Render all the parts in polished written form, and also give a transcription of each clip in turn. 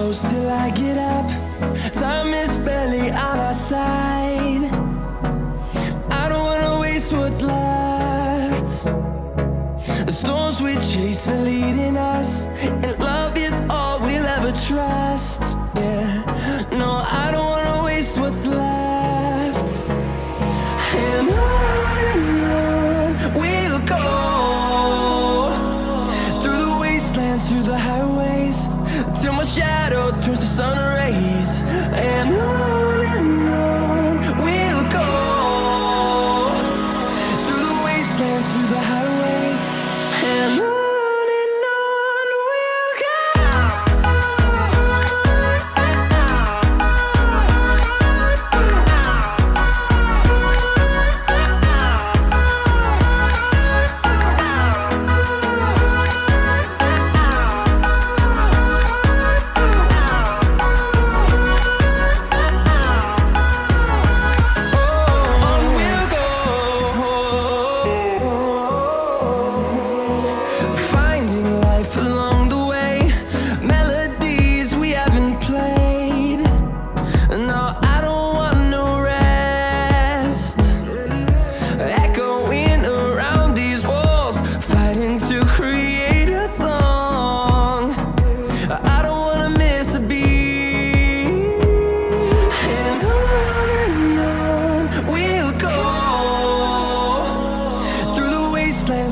close till I get up. Time is barely on our side. I don't wanna waste what's left. The storms we chase are leading us, and love is all we'll ever trust. Yeah, no, I don't wanna waste what's left. And on we'll go, through the wastelands, through the highways, till my shadow turns to sun rays. And on we'll go, through the wastelands, through the highways, and on we'll go.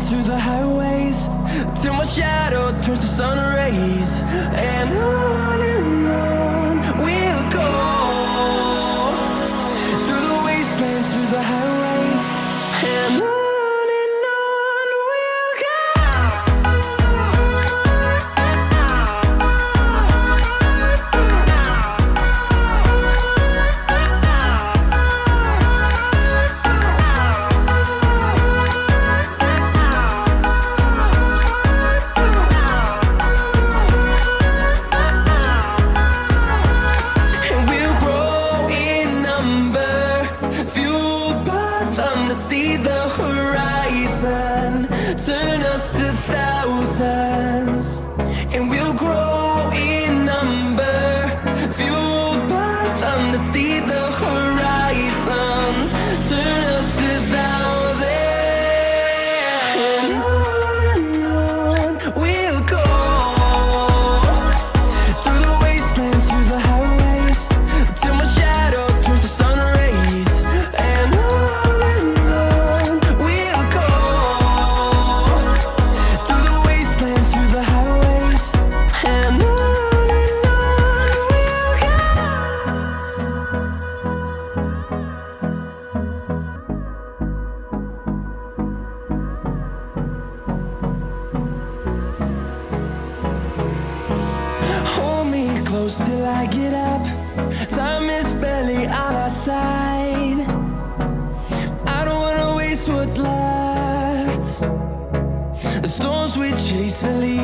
Through the highways, till my shadow turns to sun rays. And on we'll go, through the wastelands, through the highways, and on we'll go. See the horizon turn us to thousands, and we'll grow in number, fueled by them to see the horizon turn us to thousands. And on we'll go, through the wastelands, through the highways, till my shadow turns to sun rays. And close till I get up. Time is barely on our side. I don't wanna waste what's left. The storms we chase are leading